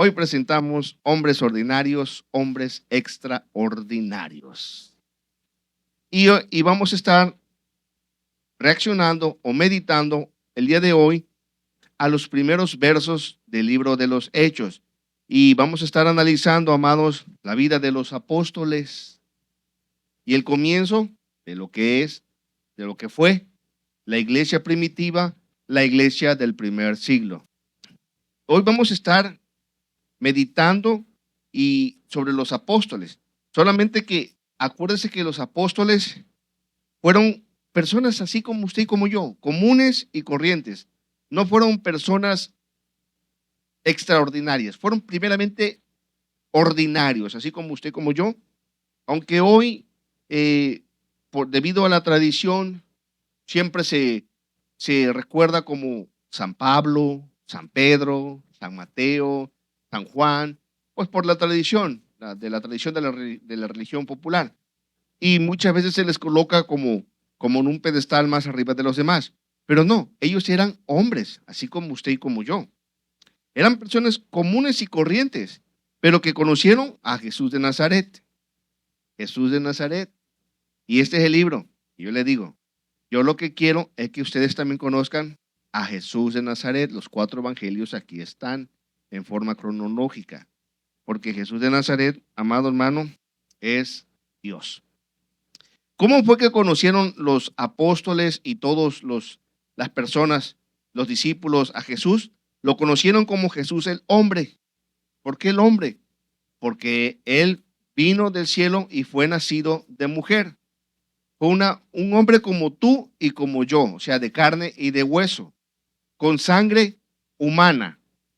Hoy presentamos hombres ordinarios, hombres extraordinarios. Y vamos a estar reaccionando o meditando el día de hoy a los primeros versos del libro de los Hechos. Y vamos a estar analizando, amados, la vida de los apóstoles y el comienzo de lo que es, de lo que fue la iglesia primitiva, la iglesia del primer siglo. Hoy vamos a estar meditando y sobre los apóstoles. Solamente que acuérdese que los apóstoles fueron personas así como usted y como yo, comunes y corrientes. No fueron personas extraordinarias, fueron primeramente ordinarios, así como usted y como yo, aunque hoy, debido a la tradición, siempre se recuerda como San Pablo, San Pedro, San Mateo, San Juan, pues por la tradición, de la tradición de la religión popular. Y muchas veces se les coloca como en un pedestal más arriba de los demás. Pero no, ellos eran hombres, así como usted y como yo. Eran personas comunes y corrientes, pero que conocieron a Jesús de Nazaret. Jesús de Nazaret. Y este es el libro. Y yo le digo, yo lo que quiero es que ustedes también conozcan a Jesús de Nazaret. Los 4 evangelios aquí están en forma cronológica, porque Jesús de Nazaret, amado hermano, es Dios. ¿Cómo fue que conocieron los apóstoles y todos las personas, los discípulos a Jesús? Lo conocieron como Jesús el hombre. ¿Por qué el hombre? Porque él vino del cielo y fue nacido de mujer. Fue un hombre como tú y como yo, o sea, de carne y de hueso, con sangre humana,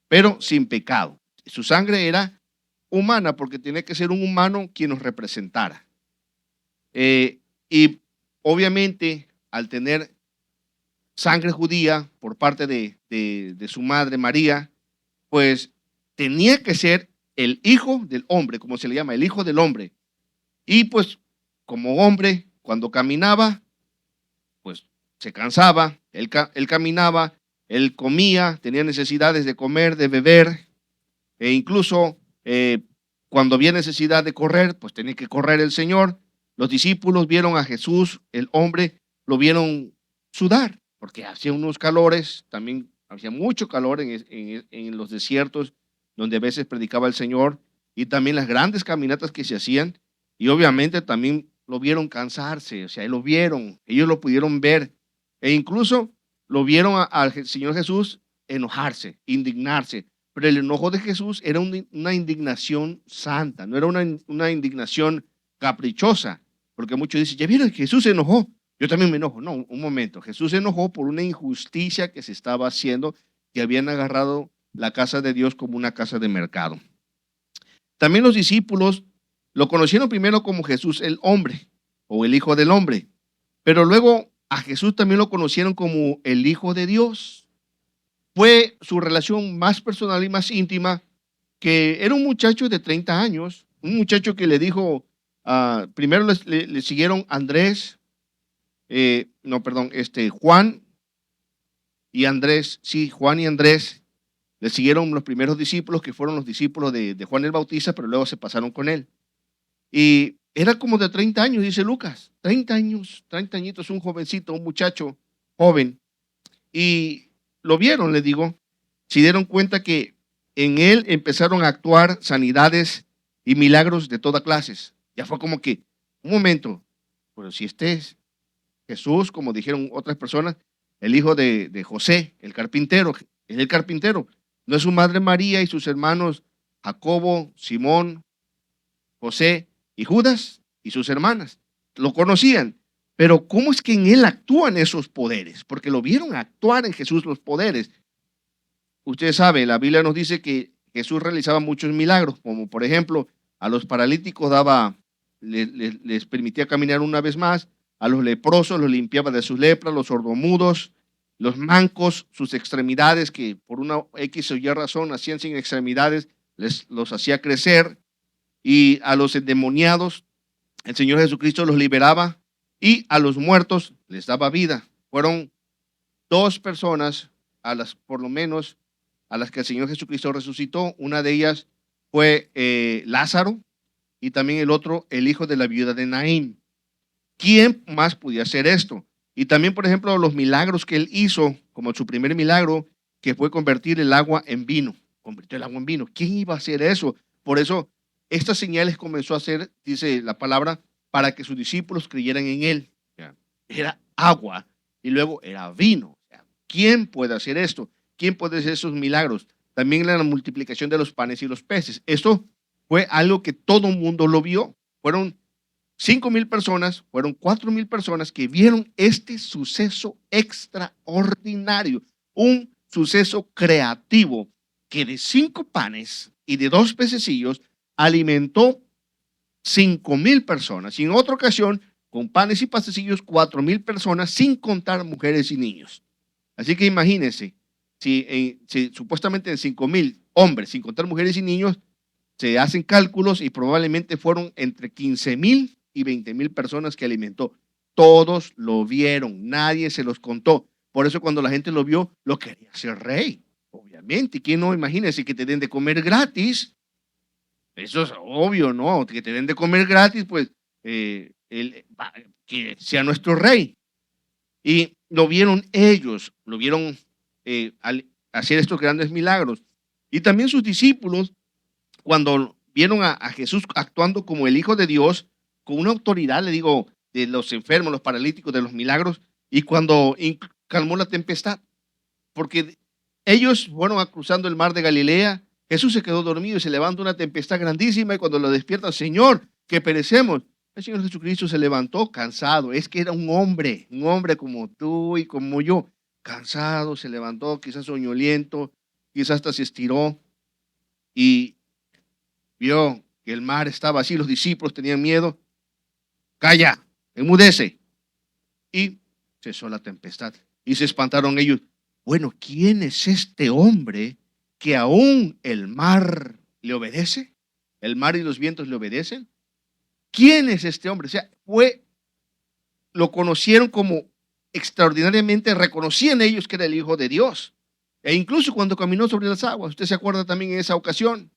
pero sin pecado. Su sangre era humana porque tenía que ser un humano quien nos representara. Y obviamente, al tener sangre judía por parte de su madre María, pues tenía que ser el hijo del hombre, como se le llama, el hijo del hombre. Y pues como hombre, cuando caminaba, pues se cansaba, él caminaba, él comía, tenía necesidades de comer, de beber, e incluso cuando había necesidad de correr, pues tenía que correr el Señor. Los discípulos vieron a Jesús, el hombre, lo vieron sudar, porque hacía unos calores, también hacía mucho calor en los desiertos, donde a veces predicaba el Señor, y también las grandes caminatas que se hacían, y obviamente también lo vieron cansarse, o sea, lo vieron, ellos lo pudieron ver, e incluso lo vieron al Señor Jesús enojarse, indignarse, pero el enojo de Jesús era una indignación santa, no era una indignación caprichosa, porque muchos dicen, ya vieron, Jesús se enojó, yo también me enojo. No, un momento, Jesús se enojó por una injusticia que se estaba haciendo, que habían agarrado la casa de Dios como una casa de mercado. También los discípulos lo conocieron primero como Jesús el hombre, o el Hijo del Hombre, pero luego a Jesús también lo conocieron como el Hijo de Dios. Fue su relación más personal y más íntima, que era un muchacho de 30 años, un muchacho que le dijo, primero le siguieron Andrés, Juan y Andrés, sí, Juan y Andrés, le siguieron los primeros discípulos, que fueron los discípulos de Juan el Bautista, pero luego se pasaron con él. Y era como de 30 años, dice Lucas, 30 años, 30 añitos, un jovencito, un muchacho joven. Y lo vieron, le digo, se dieron cuenta que en él empezaron a actuar sanidades y milagros de todas clases. Ya fue como que, un momento, pero si este es Jesús, como dijeron otras personas, el hijo de José, el carpintero, es el carpintero, no es su madre María y sus hermanos Jacobo, Simón, José y Judas y sus hermanas. Lo conocían, pero ¿cómo es que en él actúan esos poderes? Porque lo vieron actuar en Jesús los poderes. Usted sabe, la Biblia nos dice que Jesús realizaba muchos milagros, como por ejemplo, a los paralíticos les permitía caminar una vez más, a los leprosos los limpiaba de sus lepras, los sordomudos, los mancos, sus extremidades, que por una X o Y razón nacían sin extremidades, los hacía crecer, y a los endemoniados, el Señor Jesucristo los liberaba, y a los muertos les daba vida. Fueron 2 personas, por lo menos, a las que el Señor Jesucristo resucitó. Una de ellas fue Lázaro y también el otro, el hijo de la viuda de Naín. ¿Quién más podía hacer esto? Y también, por ejemplo, los milagros que él hizo, como su primer milagro, que fue convertir el agua en vino. Convirtió el agua en vino. ¿Quién iba a hacer eso? Por eso, estas señales comenzó a hacer, dice la palabra, para que sus discípulos creyeran en él. Era agua y luego era vino. ¿Quién puede hacer esto? ¿Quién puede hacer esos milagros? También la multiplicación de los panes y los peces. Esto fue algo que todo el mundo lo vio. Fueron 5,000 personas, fueron 4,000 personas que vieron este suceso extraordinario, un suceso creativo que de 5 panes y de 2 pececillos alimentó 5,000 personas. Y en otra ocasión, con panes y pececillos, 4,000 personas, sin contar mujeres y niños. Así que imagínense, si supuestamente en 5,000 hombres, sin contar mujeres y niños, se hacen cálculos y probablemente fueron entre 15,000 y 20,000 personas que alimentó. Todos lo vieron, nadie se los contó. Por eso cuando la gente lo vio, lo quería ser rey, obviamente. ¿Quién no? Imagínense que te den de comer gratis. Eso es obvio, ¿no? Que te den de comer gratis, pues que sea nuestro rey. Y lo vieron ellos, lo vieron al hacer estos grandes milagros. Y también sus discípulos, cuando vieron a Jesús actuando como el Hijo de Dios, con una autoridad, le digo, de los enfermos, los paralíticos, de los milagros, y cuando calmó la tempestad, porque ellos fueron cruzando el mar de Galilea, Jesús se quedó dormido y se levanta una tempestad grandísima y cuando lo despierta, Señor, que perecemos. El Señor Jesucristo se levantó cansado, es que era un hombre como tú y como yo, cansado, se levantó, quizás soñoliento, quizás hasta se estiró y vio que el mar estaba así, los discípulos tenían miedo. Calla, enmudece. Y cesó la tempestad. Y se espantaron ellos. Bueno, ¿quién es este hombre que aún el mar le obedece? ¿El mar y los vientos le obedecen? ¿Quién es este hombre? O sea, lo conocieron como extraordinariamente, reconocían ellos que era el Hijo de Dios. E incluso cuando caminó sobre las aguas, usted se acuerda también en esa ocasión,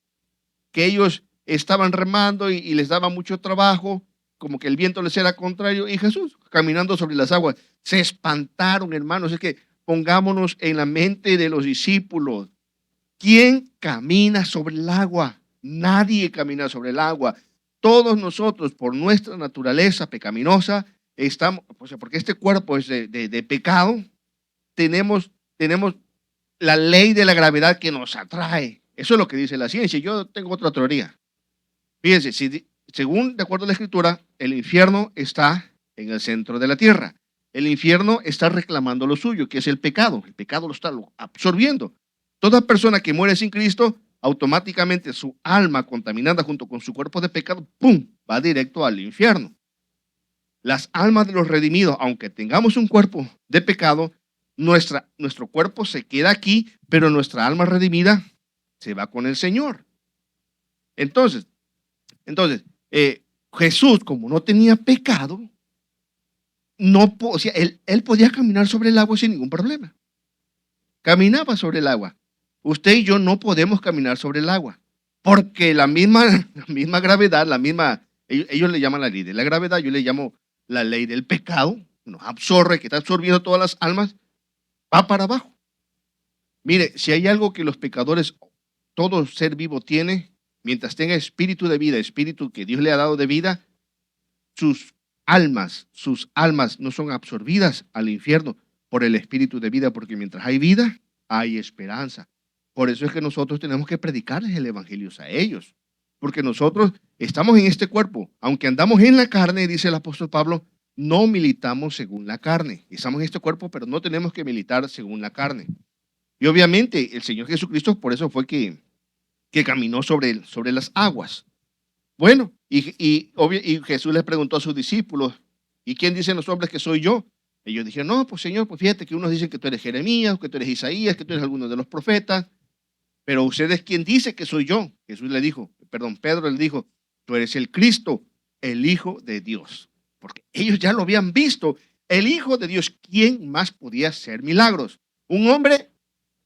que ellos estaban remando y les daba mucho trabajo, como que el viento les era contrario, y Jesús caminando sobre las aguas. Se espantaron, hermanos. Es que pongámonos en la mente de los discípulos. ¿Quién camina sobre el agua? Nadie camina sobre el agua. Todos nosotros, por nuestra naturaleza pecaminosa, estamos, porque este cuerpo es de pecado, tenemos la ley de la gravedad que nos atrae. Eso es lo que dice la ciencia. Yo tengo otra teoría. Fíjense, según de acuerdo a la Escritura, el infierno está en el centro de la tierra. El infierno está reclamando lo suyo, que es el pecado. El pecado lo está absorbiendo. Toda persona que muere sin Cristo, automáticamente su alma contaminada junto con su cuerpo de pecado, ¡pum!, va directo al infierno. Las almas de los redimidos, aunque tengamos un cuerpo de pecado, nuestro cuerpo se queda aquí, pero nuestra alma redimida se va con el Señor. Entonces, Jesús, como no tenía pecado, él podía caminar sobre el agua sin ningún problema. Caminaba sobre el agua. Usted y yo no podemos caminar sobre el agua, porque la misma gravedad, ellos le llaman la ley de la gravedad, yo le llamo la ley del pecado, nos absorbe, que está absorbiendo todas las almas, va para abajo. Mire, si hay algo que los pecadores, todo ser vivo tiene, mientras tenga espíritu de vida, espíritu que Dios le ha dado de vida, sus almas no son absorbidas al infierno por el espíritu de vida, porque mientras hay vida, hay esperanza. Por eso es que nosotros tenemos que predicarles el evangelio a ellos, porque nosotros estamos en este cuerpo, aunque andamos en la carne, dice el apóstol Pablo, no militamos según la carne. Estamos en este cuerpo, pero no tenemos que militar según la carne. Y obviamente el Señor Jesucristo por eso fue que caminó sobre las aguas. Bueno, y Jesús les preguntó a sus discípulos, ¿y quién dicen los hombres que soy yo? Ellos dijeron, no, pues Señor, pues fíjate que unos dicen que tú eres Jeremías, que tú eres Isaías, que tú eres alguno de los profetas, pero ustedes, ¿quién dice que soy yo? Pedro le dijo, tú eres el Cristo, el Hijo de Dios. Porque ellos ya lo habían visto, el Hijo de Dios. ¿Quién más podía hacer milagros? ¿Un hombre?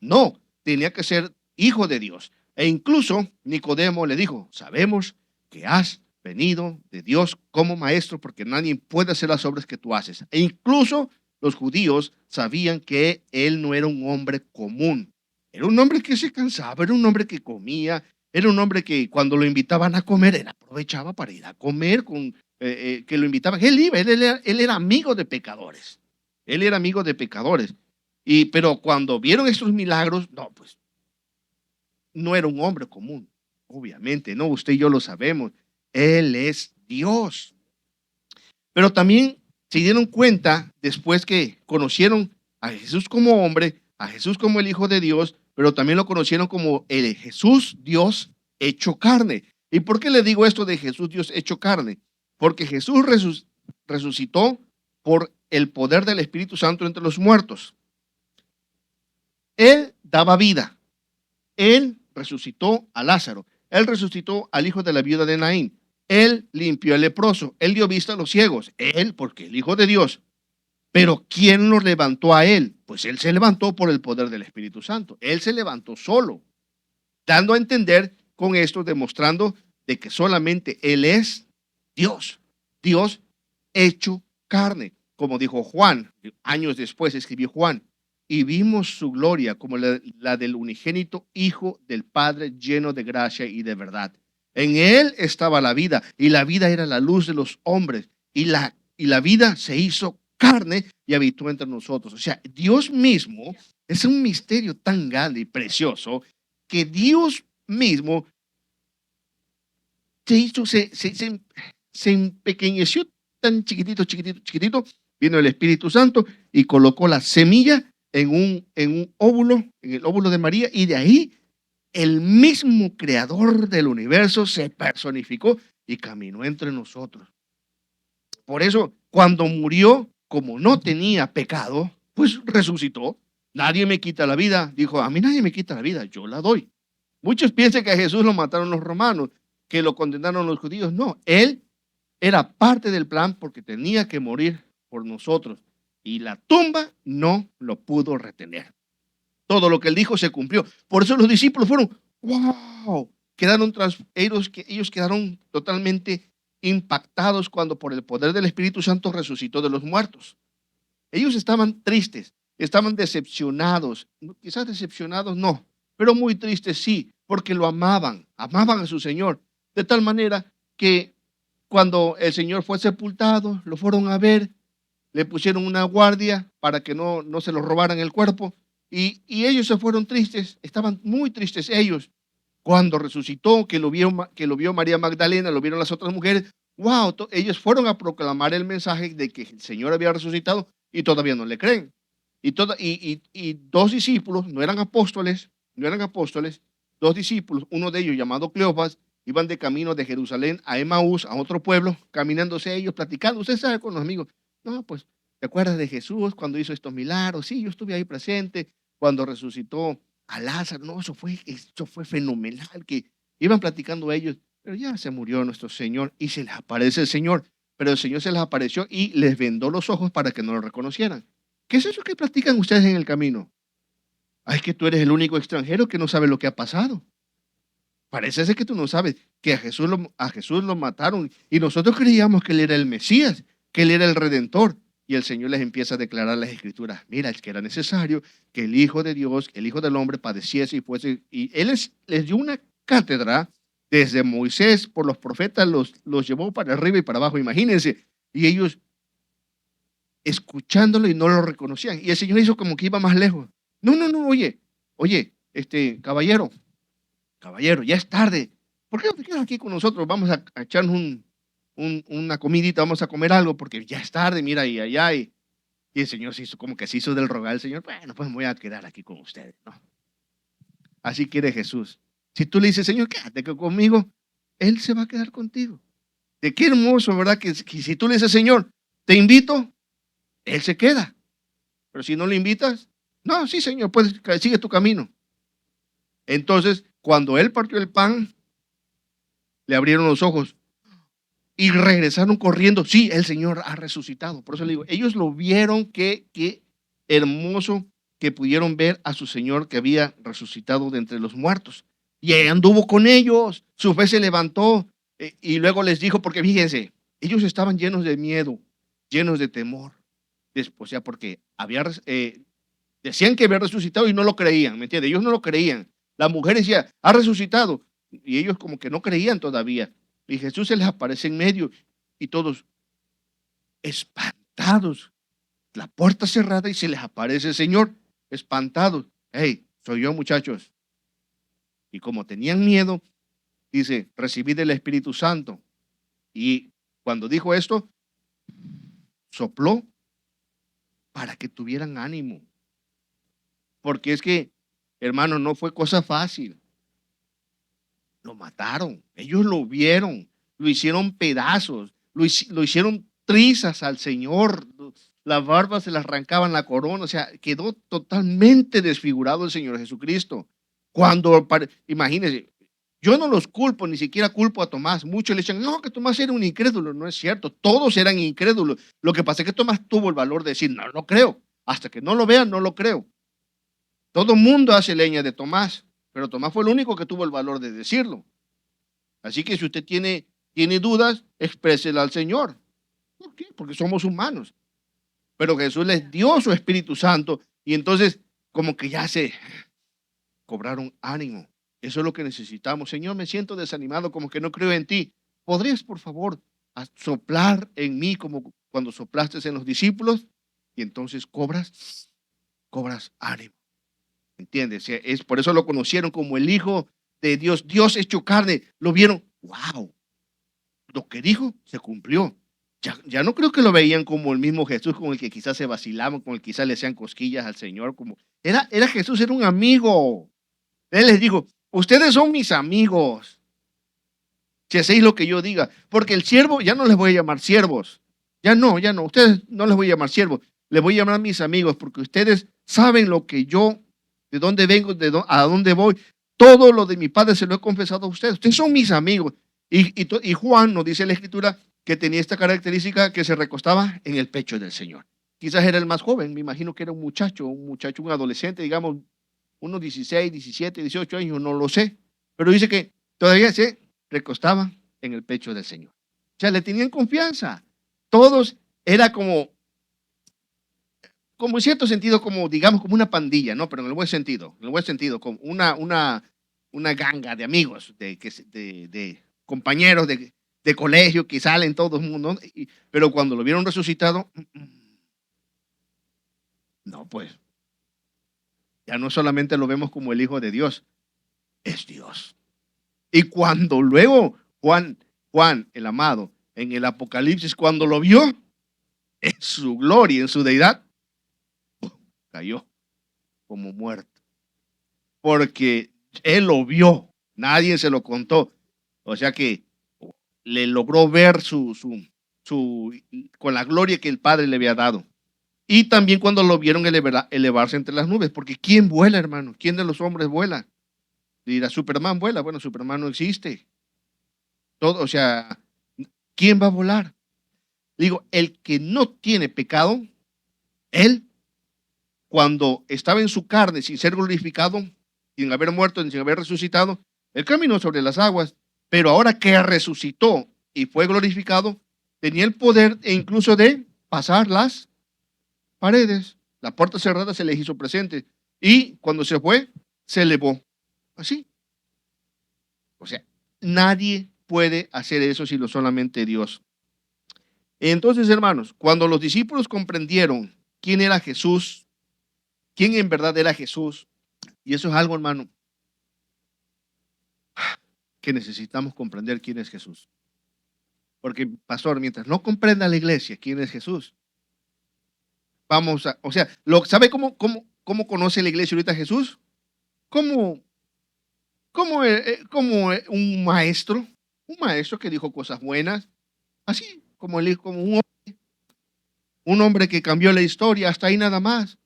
No, tenía que ser Hijo de Dios. E incluso Nicodemo le dijo, sabemos que has venido de Dios como maestro, porque nadie puede hacer las obras que tú haces. E incluso los judíos sabían que él no era un hombre común. Era un hombre que se cansaba, era un hombre que comía, era un hombre que cuando lo invitaban a comer, él aprovechaba para ir a comer con que lo invitaban. Él iba, él era amigo de pecadores. Él era amigo de pecadores. Pero cuando vieron estos milagros, no, pues no era un hombre común. Obviamente, no, usted y yo lo sabemos. Él es Dios. Pero también se dieron cuenta después que conocieron a Jesús como hombre, a Jesús como el Hijo de Dios, pero también lo conocieron como el Jesús Dios hecho carne. ¿Y por qué le digo esto de Jesús Dios hecho carne? Porque Jesús resucitó por el poder del Espíritu Santo entre los muertos. Él daba vida. Él resucitó a Lázaro. Él resucitó al hijo de la viuda de Naín. Él limpió al leproso. Él dio vista a los ciegos. Él, porque el Hijo de Dios. Pero ¿quién lo levantó a él? Pues él se levantó por el poder del Espíritu Santo. Él se levantó solo, dando a entender con esto, demostrando de que solamente él es Dios. Dios hecho carne. Como dijo Juan, años después escribió Juan, y vimos su gloria como la del unigénito Hijo del Padre, lleno de gracia y de verdad. En él estaba la vida, y la vida era la luz de los hombres, y la vida se hizo carne y habitó entre nosotros. O sea, Dios mismo es un misterio tan grande y precioso que Dios mismo se hizo, se empequeñeció tan chiquitito, chiquitito, chiquitito. Vino el Espíritu Santo y colocó la semilla en un óvulo, en el óvulo de María, y de ahí el mismo creador del universo se personificó y caminó entre nosotros. Por eso, cuando murió, como no tenía pecado, pues resucitó. Nadie me quita la vida. Dijo, a mí nadie me quita la vida, yo la doy. Muchos piensan que a Jesús lo mataron los romanos, que lo condenaron los judíos. No, él era parte del plan porque tenía que morir por nosotros. Y la tumba no lo pudo retener. Todo lo que él dijo se cumplió. Por eso los discípulos fueron, wow, ellos quedaron totalmente impactados cuando por el poder del Espíritu Santo resucitó de los muertos. Ellos estaban tristes, estaban decepcionados, quizás decepcionados no, pero muy tristes sí, porque lo amaban a su Señor, de tal manera que cuando el Señor fue sepultado, lo fueron a ver, le pusieron una guardia para que no se lo robaran el cuerpo, y ellos se fueron tristes, estaban muy tristes ellos. Cuando resucitó, que lo vio María Magdalena, lo vieron las otras mujeres, wow, ellos fueron a proclamar el mensaje de que el Señor había resucitado y todavía no le creen. Y dos discípulos, no eran apóstoles, dos discípulos, uno de ellos llamado Cleofas, iban de camino de Jerusalén a Emaús, a otro pueblo, caminándose ellos, platicando. Usted sabe, con los amigos, no, pues, ¿te acuerdas de Jesús cuando hizo estos milagros? Sí, yo estuve ahí presente cuando resucitó a Lázaro. No, eso fue fenomenal, que iban platicando ellos, pero ya se murió nuestro Señor y se les aparece el Señor, pero el Señor se les apareció y les vendó los ojos para que no lo reconocieran. ¿Qué es eso que platican ustedes en el camino? Ay, que tú eres el único extranjero que no sabe lo que ha pasado. Parece ser que tú no sabes que a Jesús lo mataron y nosotros creíamos que él era el Mesías, que él era el Redentor. Y el Señor les empieza a declarar las Escrituras. Mira, es que era necesario que el Hijo de Dios, el Hijo del Hombre, padeciese y fuese. Y Él les dio una cátedra desde Moisés, por los profetas, los llevó para arriba y para abajo, imagínense. Y ellos escuchándolo y no lo reconocían. Y el Señor hizo como que iba más lejos. No, oye, caballero, ya es tarde. ¿Por qué no te quedas aquí con nosotros? Vamos a echarnos una comidita, vamos a comer algo, porque ya es tarde, mira, y allá, y el Señor se hizo del rogar al Señor, bueno, pues me voy a quedar aquí con ustedes, ¿no? Así quiere Jesús. Si tú le dices, Señor, quédate conmigo, Él se va a quedar contigo. De qué hermoso, ¿verdad? Que si tú le dices, Señor, te invito, Él se queda. Pero si no le invitas, no, sí, Señor, pues sigue tu camino. Entonces, cuando Él partió el pan, le abrieron los ojos y regresaron corriendo. Sí, el Señor ha resucitado. Por eso le digo, ellos lo vieron, qué hermoso que pudieron ver a su Señor que había resucitado de entre los muertos. Y ahí anduvo con ellos, su fe se levantó y luego les dijo, porque fíjense, ellos estaban llenos de miedo, llenos de temor. O sea, porque decían que había resucitado y no lo creían, ¿me entiendes? Ellos no lo creían. La mujer decía, ha resucitado. Y ellos como que no creían todavía. Y Jesús se les aparece en medio y todos espantados. La puerta cerrada y se les aparece el Señor, espantados. Hey, soy yo, muchachos. Y como tenían miedo, dice, recibid el Espíritu Santo. Y cuando dijo esto, sopló para que tuvieran ánimo. Porque es que, hermano, no fue cosa fácil. Lo mataron, ellos lo vieron, lo hicieron pedazos, lo hicieron trizas al Señor, las barbas se le arrancaban la corona, o sea, quedó totalmente desfigurado el Señor Jesucristo. Imagínense, yo no los culpo, ni siquiera culpo a Tomás. Muchos le dicen, no, que Tomás era un incrédulo. No es cierto, todos eran incrédulos. Lo que pasa es que Tomás tuvo el valor de decir, no, no creo. Hasta que no lo vean, no lo creo. Todo el mundo hace leña de Tomás, pero Tomás fue el único que tuvo el valor de decirlo. Así que si usted tiene dudas, exprésela al Señor. ¿Por qué? Porque somos humanos. Pero Jesús les dio su Espíritu Santo y entonces como que ya se cobraron ánimo. Eso es lo que necesitamos. Señor, me siento desanimado, como que no creo en ti. ¿Podrías, por favor, soplar en mí como cuando soplaste en los discípulos? Y entonces cobras ánimo. ¿Entiendes? Es por eso lo conocieron como el Hijo de Dios. Dios hecho carne. Lo vieron. ¡Wow! Lo que dijo se cumplió. Ya no creo que lo veían como el mismo Jesús con el que quizás se vacilaban, con el que quizás le hacían cosquillas al Señor. Era Jesús, era un amigo. Él les dijo, ustedes son mis amigos, si hacéis lo que yo diga. Porque el siervo, ya no les voy a llamar siervos. Ya no, ustedes no les voy a llamar siervos. Les voy a llamar mis amigos, porque ustedes saben lo que yo, de dónde vengo, a dónde voy. Todo lo de mi Padre se lo he confesado a ustedes. Ustedes son mis amigos. Y Juan nos dice en la Escritura que tenía esta característica, que se recostaba en el pecho del Señor. Quizás era el más joven, me imagino que era un muchacho, un adolescente, digamos, unos 16, 17, 18 años, no lo sé. Pero dice que todavía se recostaba en el pecho del Señor. O sea, le tenían confianza. Todos era como en cierto sentido, como digamos, como una pandilla, ¿no? Pero en el buen sentido, como una ganga de amigos, de compañeros de colegio que salen todo el mundo, pero cuando lo vieron resucitado, no, pues, ya no solamente lo vemos como el Hijo de Dios, es Dios. Y cuando luego Juan, el amado, en el Apocalipsis, cuando lo vio en su gloria, en su deidad, cayó como muerto. Porque él lo vio, nadie se lo contó. O sea que le logró ver con la gloria que el Padre le había dado. Y también cuando lo vieron elevarse entre las nubes, porque ¿quién vuela, hermano? ¿Quién de los hombres vuela? Dirá, Superman vuela. Bueno, Superman no existe. O sea, ¿quién va a volar? Digo, el que no tiene pecado, él, cuando estaba en su carne, sin ser glorificado, sin haber muerto, sin haber resucitado, él caminó sobre las aguas, pero ahora que resucitó y fue glorificado, tenía el poder incluso de pasar las paredes. La puerta cerrada se le hizo presente y cuando se fue, se elevó. Así. O sea, nadie puede hacer eso sino solamente Dios. Entonces, hermanos, cuando los discípulos comprendieron quién era Jesús, quién en verdad era Jesús, y eso es algo, hermano, que necesitamos comprender quién es Jesús. Porque, pastor, mientras no comprenda la iglesia quién es Jesús, ¿sabe cómo conoce la iglesia ahorita a Jesús? Como un maestro que dijo cosas buenas, así como un hombre que cambió la historia, hasta ahí nada más.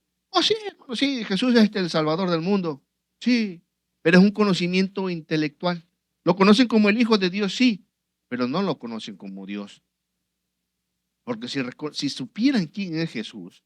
Sí, Jesús es el Salvador del mundo, sí, pero es un conocimiento intelectual. Lo conocen como el Hijo de Dios, sí, pero no lo conocen como Dios. Porque si supieran quién es Jesús,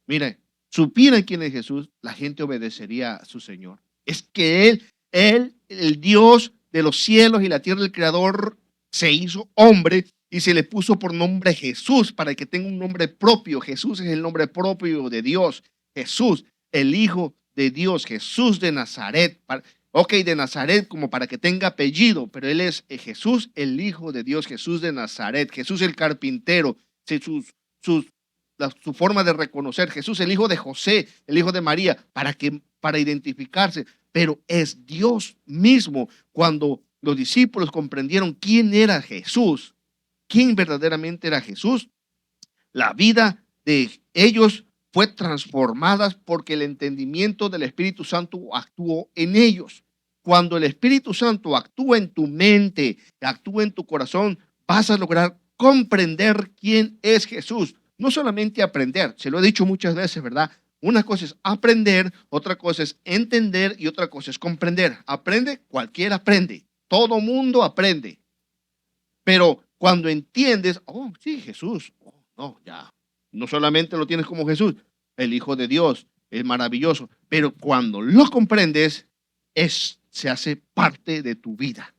mire, supieran quién es Jesús, la gente obedecería a su Señor. Es que Él, el Dios de los cielos y la tierra, el Creador, se hizo hombre y se le puso por nombre Jesús para que tenga un nombre propio. Jesús es el nombre propio de Dios. Jesús, el Hijo de Dios, Jesús de Nazaret. Ok, de Nazaret como para que tenga apellido, pero Él es Jesús, el Hijo de Dios, Jesús de Nazaret, Jesús el carpintero, sus su forma de reconocer, Jesús el hijo de José, el hijo de María, para identificarse, pero es Dios mismo. Cuando los discípulos comprendieron quién era Jesús, quién verdaderamente era Jesús, la vida de ellos fue transformada porque el entendimiento del Espíritu Santo actuó en ellos. Cuando el Espíritu Santo actúa en tu mente, actúa en tu corazón, vas a lograr comprender quién es Jesús. No solamente aprender, se lo he dicho muchas veces, ¿verdad? Una cosa es aprender, otra cosa es entender y otra cosa es comprender. Aprende, cualquiera aprende, todo mundo aprende. Pero cuando entiendes, oh, sí, Jesús, oh, no, ya, no solamente lo tienes como Jesús, el Hijo de Dios, es maravilloso, pero cuando lo comprendes, se hace parte de tu vida,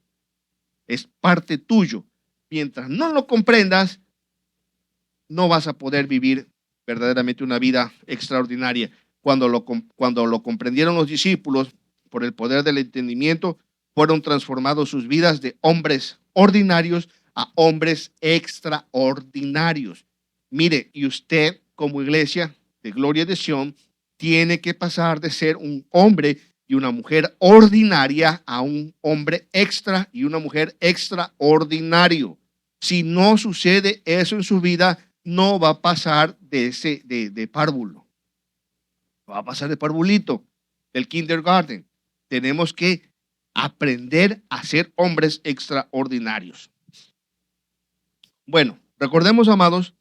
es parte tuyo. Mientras no lo comprendas, no vas a poder vivir verdaderamente una vida extraordinaria. Cuando lo comprendieron los discípulos, por el poder del entendimiento, fueron transformados sus vidas de hombres ordinarios a hombres extraordinarios. Mire, y usted como iglesia de Gloria de Sion tiene que pasar de ser un hombre y una mujer ordinaria a un hombre extra y una mujer extraordinario. Si no sucede eso en su vida, no va a pasar de párvulo. Va a pasar de parvulito, del kindergarten. Tenemos que aprender a ser hombres extraordinarios. Bueno, recordemos, amados,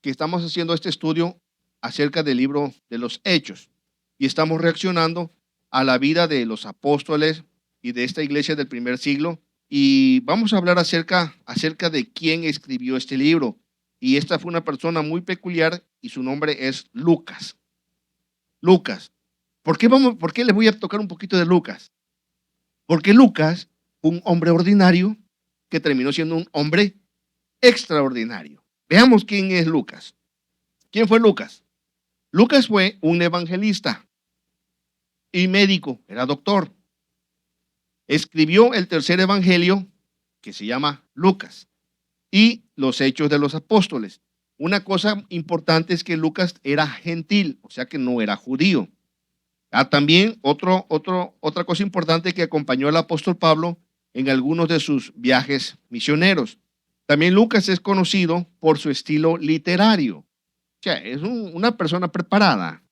que estamos haciendo este estudio acerca del libro de los Hechos y estamos reaccionando a la vida de los apóstoles y de esta iglesia del primer siglo, y vamos a hablar acerca de quién escribió este libro. Y esta fue una persona muy peculiar y su nombre es Lucas. Lucas. ¿Por qué les voy a tocar un poquito de Lucas? Porque Lucas fue un hombre ordinario que terminó siendo un hombre extraordinario. Veamos quién es Lucas. ¿Quién fue Lucas? Lucas fue un evangelista y médico, era doctor. Escribió el tercer evangelio, que se llama Lucas, y los Hechos de los Apóstoles. Una cosa importante es que Lucas era gentil, o sea que no era judío. También otra cosa importante, que acompañó al apóstol Pablo en algunos de sus viajes misioneros. También Lucas es conocido por su estilo literario. O sea, es una persona preparada.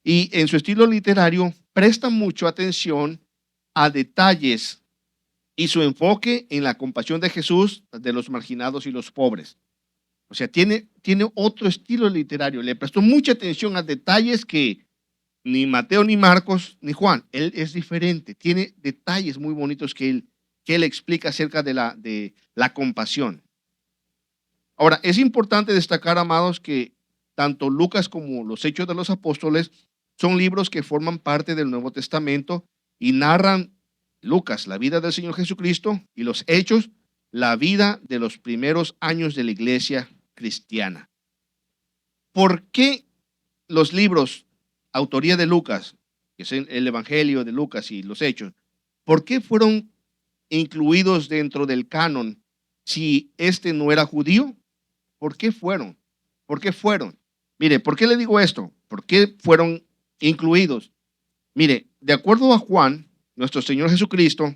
Y en su estilo literario presta mucho atención a detalles y su enfoque en la compasión de Jesús de los marginados y los pobres. O sea, tiene otro estilo literario. Le prestó mucha atención a detalles que ni Mateo, ni Marcos, ni Juan. Él es diferente. Tiene detalles muy bonitos que él explica acerca de la compasión. Ahora, es importante destacar, amados, que tanto Lucas como los Hechos de los Apóstoles son libros que forman parte del Nuevo Testamento y narran, Lucas, la vida del Señor Jesucristo, y los Hechos, la vida de los primeros años de la iglesia cristiana. ¿Por qué los libros, autoría de Lucas, que es el Evangelio de Lucas y los Hechos, por qué fueron incluidos dentro del canon si este no era judío? ¿Por qué fueron? ¿Por qué fueron? Mire, ¿por qué le digo esto? ¿Por qué fueron incluidos? Mire, de acuerdo a Juan, nuestro Señor Jesucristo,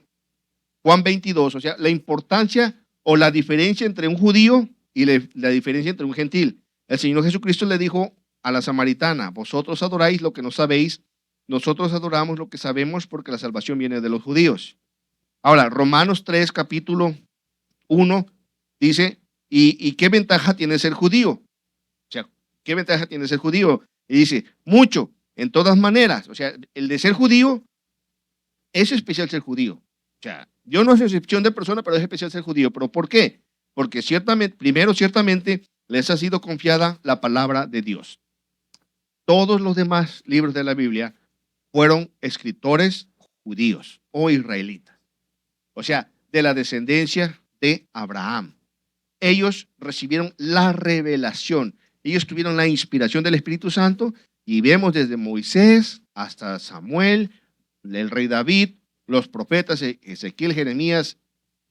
Juan 22, o sea, la importancia o la diferencia entre un judío y la diferencia entre un gentil. El Señor Jesucristo le dijo a la samaritana: vosotros adoráis lo que no sabéis, nosotros adoramos lo que sabemos, porque la salvación viene de los judíos. Ahora, Romanos 3, capítulo 1, dice, ¿y qué ventaja tiene ser judío? O sea, ¿qué ventaja tiene ser judío? Y dice, mucho, en todas maneras. O sea, el de ser judío, es especial ser judío. O sea, Dios no es excepción de persona, pero es especial ser judío. ¿Pero por qué? Porque ciertamente les ha sido confiada la palabra de Dios. todos los demás libros de la Biblia fueron escritores judíos o israelitas. O sea, de la descendencia de Abraham. Ellos recibieron la revelación. Ellos tuvieron la inspiración del Espíritu Santo y vemos desde Moisés hasta Samuel, el rey David, los profetas Ezequiel, Jeremías,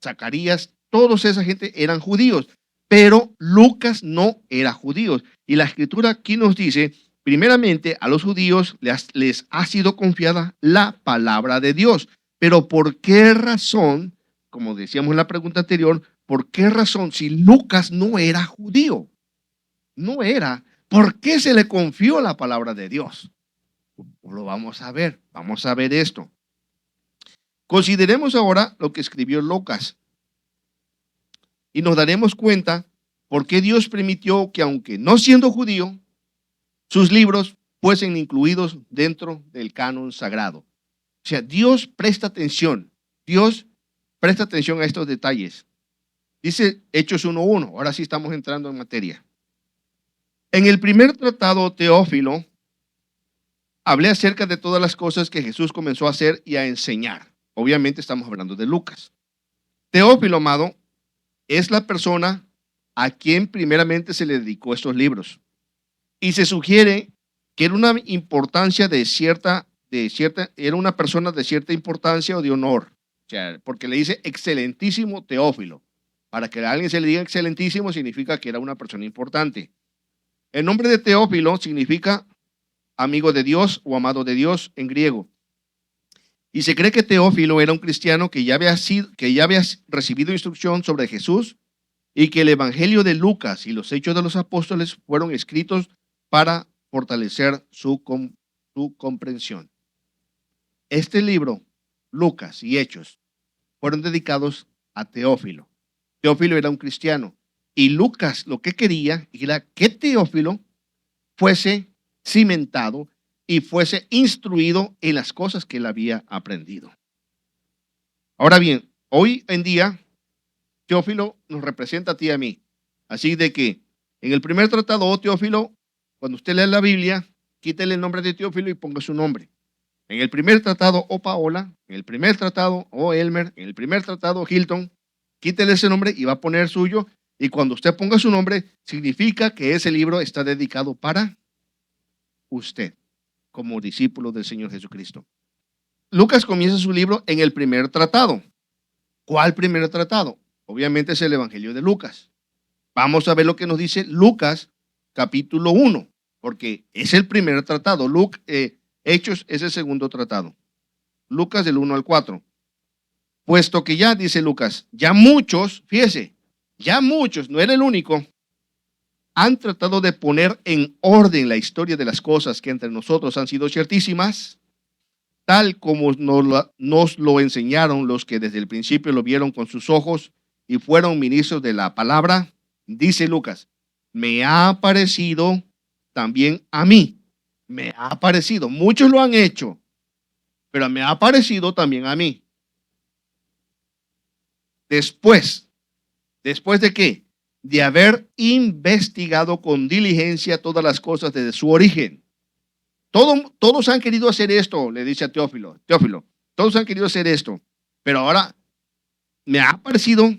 Zacarías, toda esa gente eran judíos, pero Lucas no era judío. Y la escritura aquí nos dice, primeramente a los judíos les ha sido confiada la palabra de Dios. Pero ¿por qué razón? Como decíamos en la pregunta anterior, ¿por qué razón si Lucas no era judío? No era. ¿Por qué se le confió la palabra de Dios? Lo vamos a ver esto. Consideremos ahora lo que escribió Lucas y nos daremos cuenta por qué Dios permitió que, aunque no siendo judío, sus libros fuesen incluidos dentro del canon sagrado. O sea, Dios presta atención a estos detalles. Dice Hechos 1:1, ahora sí estamos entrando en materia. En el primer tratado, Teófilo, hablé acerca de todas las cosas que Jesús comenzó a hacer y a enseñar. Obviamente estamos hablando de Lucas. Teófilo, amado, es la persona a quien primeramente se le dedicó estos libros. Y se sugiere que era una importancia era una persona de cierta importancia o de honor. O sea, porque le dice excelentísimo Teófilo. Para que a alguien se le diga excelentísimo significa que era una persona importante. El nombre de Teófilo significa amigo de Dios o amado de Dios en griego. Y se cree que Teófilo era un cristiano que ya había recibido instrucción sobre Jesús y que el Evangelio de Lucas y los Hechos de los Apóstoles fueron escritos para fortalecer su comprensión. Este libro, Lucas y Hechos, fueron dedicados a Teófilo. Teófilo era un cristiano y Lucas lo que quería era que Teófilo fuese cimentado y fuese instruido en las cosas que él había aprendido. Ahora bien, hoy en día, Teófilo nos representa a ti y a mí. Así de que en el primer tratado, Teófilo, cuando usted lee la Biblia, quítele el nombre de Teófilo y ponga su nombre. En el primer tratado, Paola, en el primer tratado, Elmer, en el primer tratado, Hilton, quítele ese nombre y va a poner suyo. Y cuando usted ponga su nombre, significa que ese libro está dedicado para usted, como discípulo del Señor Jesucristo. Lucas comienza su libro en el primer tratado. ¿Cuál primer tratado? Obviamente es el Evangelio de Lucas. Vamos a ver lo que nos dice Lucas capítulo 1, porque es el primer tratado. Hechos es el segundo tratado. Lucas del 1 al 4. Puesto que ya, dice Lucas, ya muchos, fíjese, ya muchos, no era el único, han tratado de poner en orden la historia de las cosas que entre nosotros han sido ciertísimas, tal como nos lo enseñaron los que desde el principio lo vieron con sus ojos y fueron ministros de la palabra. Dice Lucas, me ha parecido también a mí, me ha parecido, muchos lo han hecho, pero me ha parecido también a mí. ¿Después de qué? De haber investigado con diligencia todas las cosas desde su origen. Todos han querido hacer esto, le dice a Teófilo, todos han querido hacer esto, pero ahora me ha parecido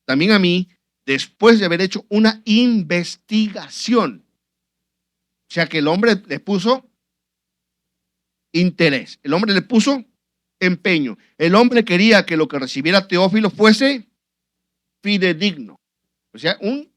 también a mí, después de haber hecho una investigación. O sea que el hombre le puso interés, el hombre le puso empeño, el hombre quería que lo que recibiera Teófilo fuese fidedigno. O sea, un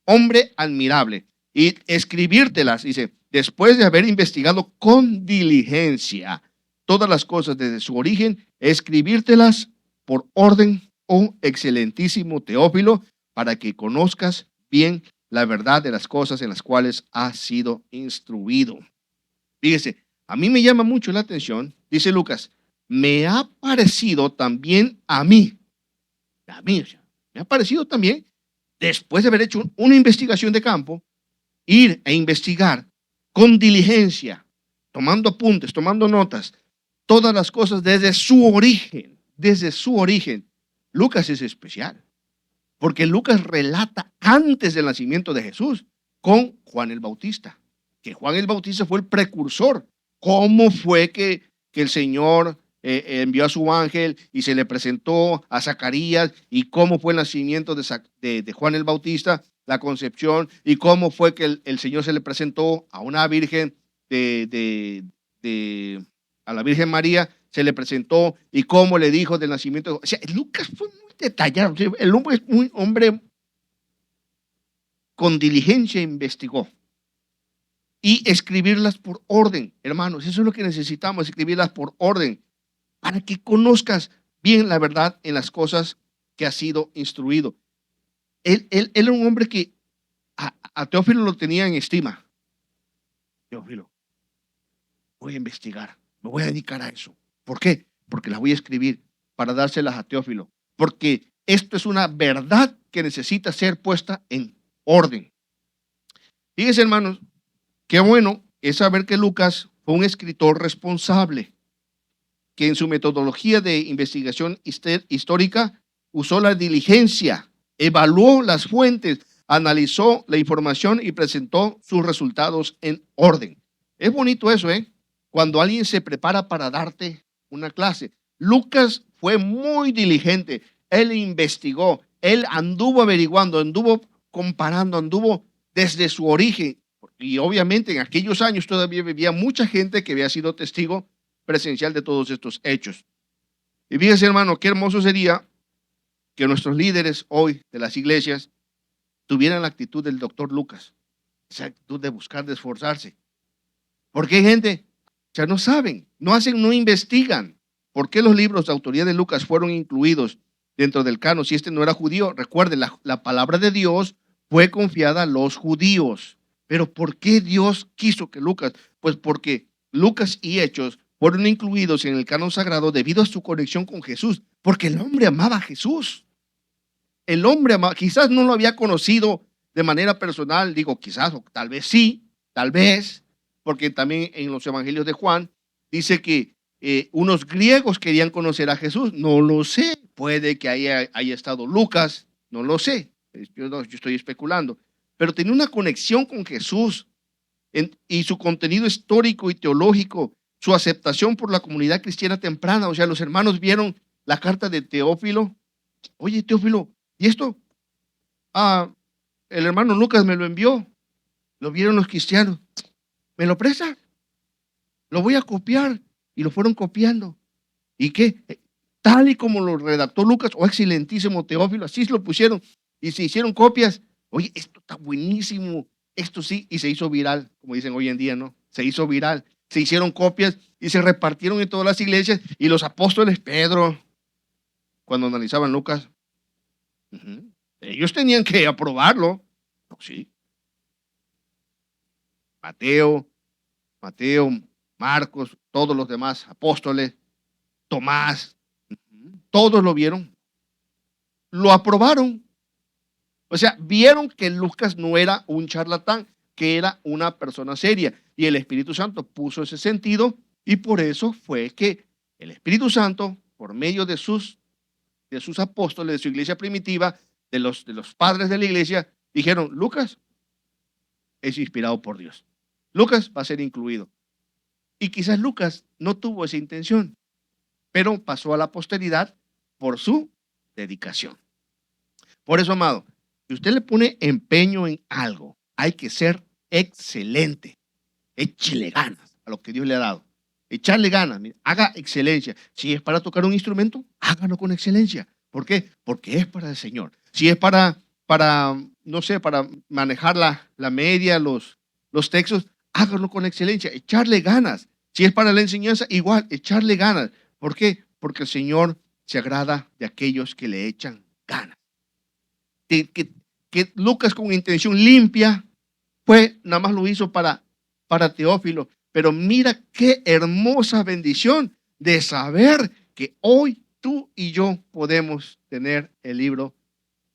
hombre admirable. Y escribírtelas, dice, después de haber investigado con diligencia todas las cosas desde su origen, escribírtelas por orden, oh excelentísimo Teófilo, para que conozcas bien la verdad de las cosas en las cuales has sido instruido. Fíjese, a mí me llama mucho la atención, dice Lucas, me ha parecido también a mí, me ha parecido también, después de haber hecho una investigación de campo, ir e investigar con diligencia, tomando apuntes, tomando notas, todas las cosas desde su origen, Lucas es especial, porque Lucas relata antes del nacimiento de Jesús con Juan el Bautista. que Juan el Bautista fue el precursor. ¿Cómo fue que el Señor envió a su ángel y se le presentó a Zacarías? ¿Y cómo fue el nacimiento de Juan el Bautista, la concepción? ¿Y cómo fue que el Señor se le presentó a una virgen a la Virgen María? Se le presentó y cómo le dijo del nacimiento. O sea, Lucas fue muy detallado. O sea, el hombre es un hombre con diligencia, investigó. Y escribirlas por orden, hermanos. Eso es lo que necesitamos, escribirlas por orden, para que conozcas bien la verdad en las cosas que ha sido instruido. Él era un hombre que a Teófilo lo tenía en estima. Teófilo, voy a investigar, me voy a dedicar a eso. ¿Por qué? Porque las voy a escribir para dárselas a Teófilo. Porque esto es una verdad que necesita ser puesta en orden. Fíjense, hermanos, qué bueno es saber que Lucas fue un escritor responsable, que en su metodología de investigación histórica usó la diligencia, evaluó las fuentes, analizó la información y presentó sus resultados en orden. Es bonito eso, ¿eh? Cuando alguien se prepara para darte una clase. Lucas fue muy diligente, él investigó, él anduvo averiguando, anduvo comparando, anduvo desde su origen. Y obviamente en aquellos años todavía vivía mucha gente que había sido testigo presencial de todos estos hechos. Y fíjese, hermano, qué hermoso sería que nuestros líderes hoy de las iglesias tuvieran la actitud del doctor Lucas, esa actitud de buscar, de esforzarse. Porque hay gente, o sea, no saben, no hacen, no investigan. ¿Por qué los libros de autoría de Lucas fueron incluidos dentro del canon si este no era judío? Recuerden, la palabra de Dios fue confiada a los judíos. Pero ¿por qué Dios quiso que Lucas? Pues porque Lucas y Hechos fueron incluidos en el canon sagrado debido a su conexión con Jesús, porque el hombre amaba a Jesús. El hombre amaba, quizás no lo había conocido de manera personal, digo quizás, o tal vez sí, tal vez, porque también en los evangelios de Juan dice que unos griegos querían conocer a Jesús. No lo sé, puede que haya estado Lucas, no lo sé, yo estoy especulando, pero tenía una conexión con Jesús y su contenido histórico y teológico, su aceptación por la comunidad cristiana temprana. O sea, los hermanos vieron la carta de Teófilo. Oye, Teófilo, ¿y esto? Ah, el hermano Lucas me lo envió. Lo vieron los cristianos. ¿Me lo presta? Lo voy a copiar. Y lo fueron copiando. ¿Y qué? Tal y como lo redactó Lucas, oh excelentísimo Teófilo, así se lo pusieron. Y se hicieron copias. Oye, esto está buenísimo. Esto sí, y se hizo viral, como dicen hoy en día, ¿no? Se hizo viral. Se hicieron copias y se repartieron en todas las iglesias. Y los apóstoles, Pedro, cuando analizaban Lucas, ellos tenían que aprobarlo. No, sí. Mateo, Marcos, todos los demás apóstoles, Tomás, todos lo vieron, lo aprobaron. O sea, vieron que Lucas no era un charlatán, que era una persona seria. Y el Espíritu Santo puso ese sentido y por eso fue que el Espíritu Santo, por medio de sus apóstoles, de su iglesia primitiva, de los padres de la iglesia, dijeron, Lucas es inspirado por Dios. Lucas va a ser incluido. Y quizás Lucas no tuvo esa intención, pero pasó a la posteridad por su dedicación. Por eso, amado, si usted le pone empeño en algo, hay que ser excelente. Échele ganas a lo que Dios le ha dado. Echarle ganas, haga excelencia. Si es para tocar un instrumento, hágalo con excelencia. ¿Por qué? Porque es para el Señor. Si es para no sé, para manejar la media, los textos, hágalo con excelencia. Echarle ganas. Si es para la enseñanza, igual, echarle ganas. ¿Por qué? Porque el Señor se agrada de aquellos que le echan ganas. Que Lucas con intención limpia, pues nada más lo hizo para Teófilo. Pero mira qué hermosa bendición de saber que hoy tú y yo podemos tener el libro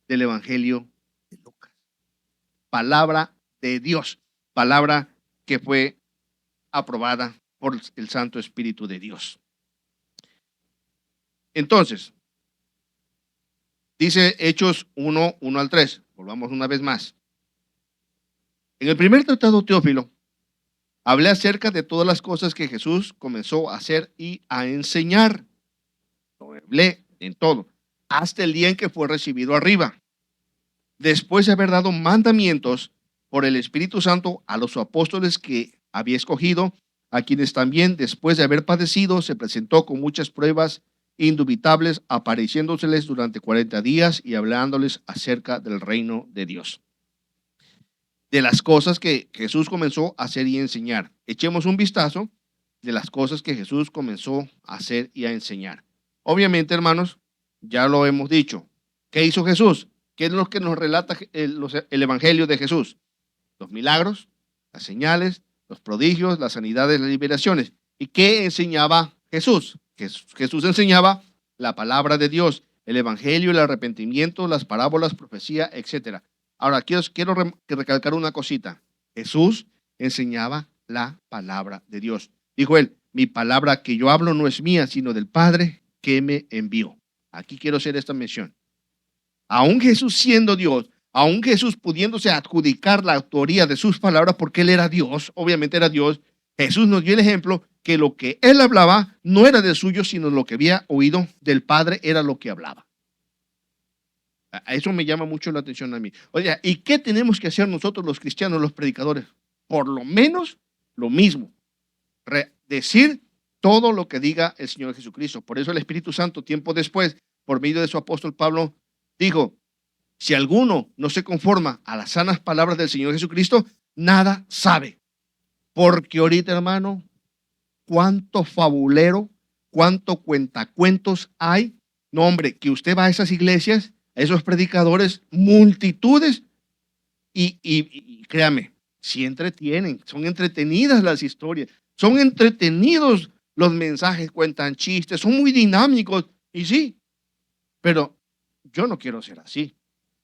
del Evangelio de Lucas. Palabra de Dios, palabra que fue aprobada por el Santo Espíritu de Dios. Entonces, dice Hechos 1:1 al 3. Volvamos una vez más. En el primer tratado, Teófilo, Hablé acerca de todas las cosas que Jesús comenzó a hacer y a enseñar. Lo hablé en todo, hasta el día en que fue recibido arriba, después de haber dado mandamientos por el Espíritu Santo a los apóstoles que había escogido, a quienes también, después de haber padecido, se presentó con muchas pruebas indubitables, apareciéndoseles durante 40 días y hablándoles acerca del reino de Dios. De las cosas que Jesús comenzó a hacer y enseñar. Echemos un vistazo de las cosas que Jesús comenzó a hacer y a enseñar. Obviamente, hermanos, ya lo hemos dicho. ¿Qué hizo Jesús? ¿Qué es lo que nos relata el Evangelio de Jesús? Los milagros, las señales, los prodigios, las sanidades, las liberaciones. ¿Y qué enseñaba Jesús? Jesús enseñaba la palabra de Dios, el Evangelio, el arrepentimiento, las parábolas, profecía, etcétera. Ahora, quiero recalcar una cosita. Jesús enseñaba la palabra de Dios. Dijo él, mi palabra que yo hablo no es mía, sino del Padre que me envió. Aquí quiero hacer esta mención. Aún Jesús siendo Dios, aún Jesús pudiéndose adjudicar la autoría de sus palabras porque él era Dios, obviamente era Dios, Jesús nos dio el ejemplo que lo que él hablaba no era de suyo, sino lo que había oído del Padre era lo que hablaba. A eso me llama mucho la atención a mí. Oye, ¿y qué tenemos que hacer nosotros los cristianos, los predicadores? Por lo menos lo mismo. Decir todo lo que diga el Señor Jesucristo. Por eso el Espíritu Santo, tiempo después, por medio de su apóstol Pablo, dijo, si alguno no se conforma a las sanas palabras del Señor Jesucristo, nada sabe. Porque ahorita, hermano, cuánto fabulero, cuánto cuentacuentos hay. No, hombre, que usted va a esas iglesias, a esos predicadores, multitudes, y créame, sí entretienen, son entretenidas las historias, son entretenidos los mensajes, cuentan chistes, son muy dinámicos, y sí, pero yo no quiero ser así.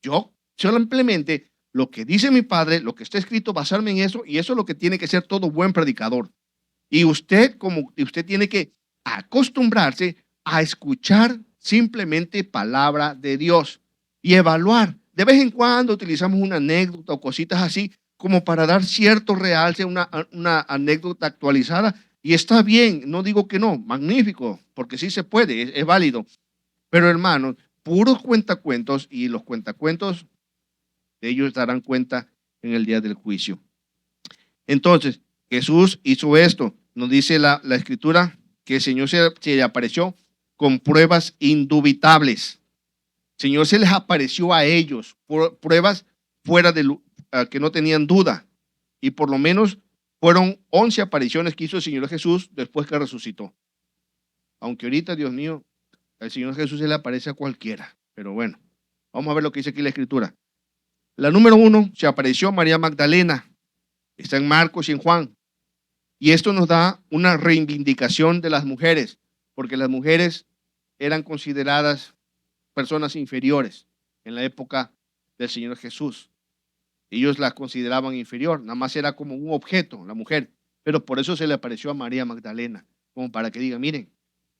Yo simplemente lo que dice mi padre, lo que está escrito, basarme en eso, y eso es lo que tiene que ser todo buen predicador. Y usted tiene que acostumbrarse a escuchar simplemente palabra de Dios y evaluar. De vez en cuando utilizamos una anécdota o cositas así como para dar cierto realce, una anécdota actualizada. Y está bien, no digo que no, magnífico, porque sí se puede, es válido. Pero hermanos, puros cuentacuentos, y los cuentacuentos, ellos darán cuenta en el día del juicio. Entonces, Jesús hizo esto. Nos dice la Escritura que el Señor se le apareció con pruebas indubitables. El Señor se les apareció a ellos, pruebas fuera de que no tenían duda. Y por lo menos fueron 11 apariciones que hizo el Señor Jesús después que resucitó. Aunque ahorita, Dios mío, el Señor Jesús se le aparece a cualquiera. Pero bueno, vamos a ver lo que dice aquí la Escritura. La número 1, se apareció a María Magdalena. Está en Marcos y en Juan. Y esto nos da una reivindicación de las mujeres, porque las mujeres eran consideradas personas inferiores en la época del Señor Jesús. Ellos las consideraban inferior, nada más era como un objeto, la mujer. Pero por eso se le apareció a María Magdalena, como para que digan, miren,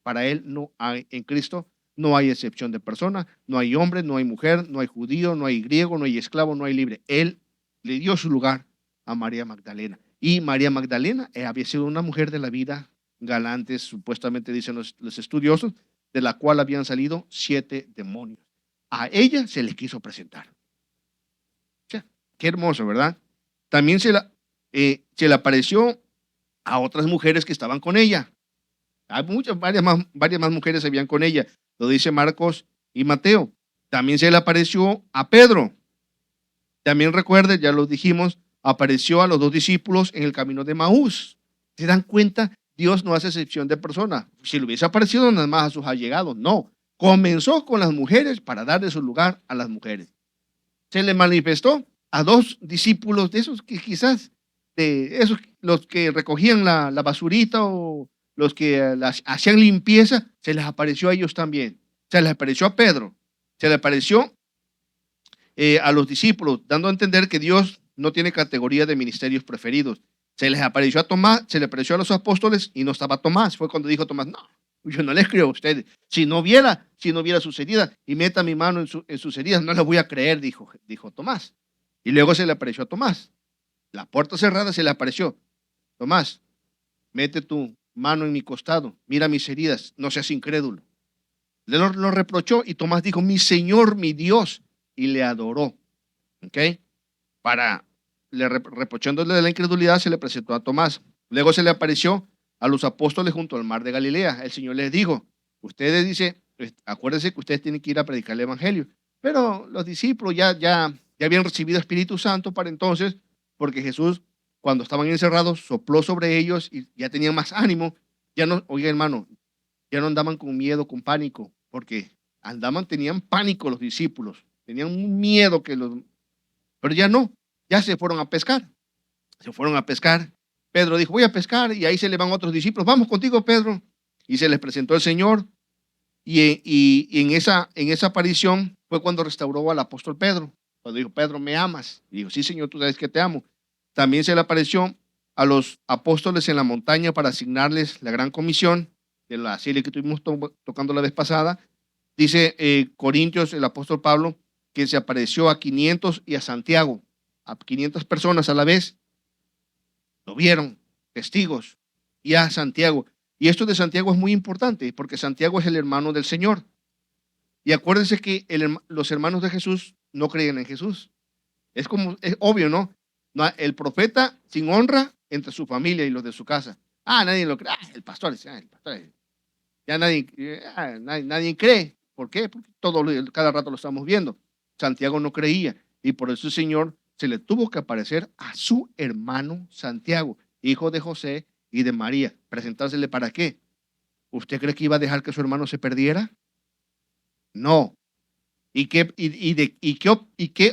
para él no hay, en Cristo no hay excepción de persona, no hay hombre, no hay mujer, no hay judío, no hay griego, no hay esclavo, no hay libre. Él le dio su lugar a María Magdalena. Y María Magdalena había sido una mujer de la vida galante, supuestamente dicen los estudiosos, de la cual habían salido 7 demonios. A ella se le quiso presentar. O sea, qué hermoso, ¿verdad? También se le apareció a otras mujeres que estaban con ella. Hay varias más mujeres que habían con ella. Lo dice Marcos y Mateo. También se le apareció a Pedro. También recuerden, ya lo dijimos, apareció a los 2 discípulos en el camino de Maús. ¿Se dan cuenta? Dios no hace excepción de personas. Si le hubiese aparecido nada más a sus allegados, no. Comenzó con las mujeres para darle su lugar a las mujeres. Se le manifestó a 2 discípulos de esos que quizás, de esos los que recogían la basurita o los que hacían limpieza, se les apareció a ellos también. Se les apareció a Pedro, se le apareció a los discípulos, dando a entender que Dios no tiene categoría de ministerios preferidos. Se les apareció a Tomás, se le apareció a los apóstoles y no estaba Tomás. Fue cuando dijo Tomás, no, yo no les creo a ustedes. Si no viera sus heridas y meta mi mano en sus heridas, no les voy a creer, dijo Tomás. Y luego se le apareció a Tomás. La puerta cerrada se le apareció. Tomás, mete tu mano en mi costado, mira mis heridas, no seas incrédulo. Lo reprochó y Tomás dijo, mi Señor, mi Dios, y le adoró. ¿Ok? Para, reprochándole de la incredulidad, se le presentó a Tomás. Luego se le apareció a los apóstoles junto al mar de Galilea. El Señor les dijo, ustedes, dice, acuérdense que ustedes tienen que ir a predicar el evangelio. Pero los discípulos ya habían recibido Espíritu Santo para entonces, porque Jesús, cuando estaban encerrados, sopló sobre ellos y ya tenían más ánimo. Ya no, oiga hermano, ya no andaban con miedo, con pánico, porque tenían pánico los discípulos, tenían un miedo pero ya no, ya se fueron a pescar, se fueron a pescar. Pedro dijo, voy a pescar, y ahí se le van otros discípulos, vamos contigo, Pedro, y se les presentó el Señor, y en esa aparición fue cuando restauró al apóstol Pedro, cuando dijo, Pedro, ¿me amas? Y dijo, sí, Señor, tú sabes que te amo. También se le apareció a los apóstoles en la montaña para asignarles la gran comisión de la serie que estuvimos tocando la vez pasada. Dice Corintios, el apóstol Pablo, que se apareció a 500 y a Santiago, a 500 personas a la vez. Lo vieron, testigos, y a Santiago. Y esto de Santiago es muy importante, porque Santiago es el hermano del Señor. Y acuérdense que los hermanos de Jesús no creían en Jesús. Es obvio, ¿no? El profeta sin honra entre su familia y los de su casa. Nadie lo cree. El pastor, el pastor. Ya nadie cree. ¿Por qué? Porque cada rato lo estamos viendo. Santiago no creía y por eso el Señor se le tuvo que aparecer a su hermano Santiago, hijo de José y de María. ¿Presentársele para qué? ¿Usted cree que iba a dejar que su hermano se perdiera? No. ¿Y qué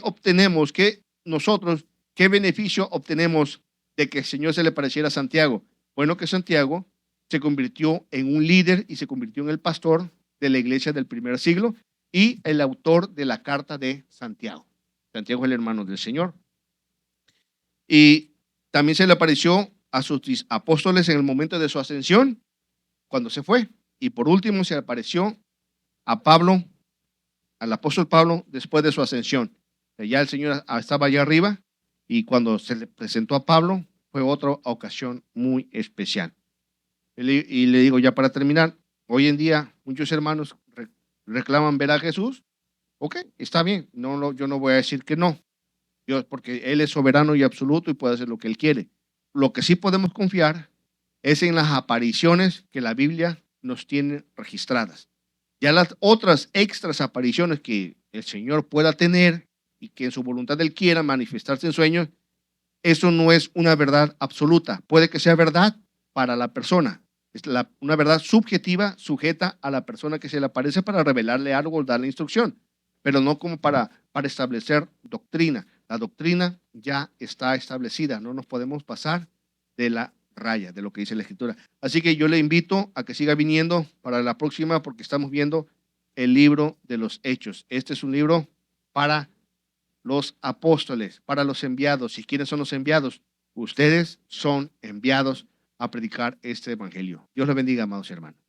obtenemos? ¿Qué beneficio obtenemos de que el Señor se le pareciera a Santiago? Bueno, que Santiago se convirtió en un líder y se convirtió en el pastor de la iglesia del primer siglo y el autor de la carta de Santiago. Santiago es el hermano del Señor. Y también se le apareció a sus apóstoles en el momento de su ascensión, cuando se fue. Y por último se apareció a Pablo, al apóstol Pablo, después de su ascensión. Ya el Señor estaba allá arriba y cuando se le presentó a Pablo fue otra ocasión muy especial. Y le digo ya para terminar, hoy en día muchos hermanos reclaman ver a Jesús. Ok, está bien, yo no voy a decir que no, porque Él es soberano y absoluto y puede hacer lo que Él quiere. Lo que sí podemos confiar es en las apariciones que la Biblia nos tiene registradas. Ya las otras extras apariciones que el Señor pueda tener y que en su voluntad Él quiera manifestarse en sueños, eso no es una verdad absoluta. Puede que sea verdad para la persona. Es una verdad subjetiva, sujeta a la persona que se le aparece para revelarle algo o darle instrucción, pero no como para establecer doctrina. La doctrina ya está establecida, no nos podemos pasar de la raya, de lo que dice la Escritura. Así que yo le invito a que siga viniendo para la próxima porque estamos viendo el libro de los Hechos. Este es un libro para los apóstoles, para los enviados. ¿Y quiénes son los enviados? Ustedes son enviados a predicar este evangelio. Dios los bendiga, amados hermanos.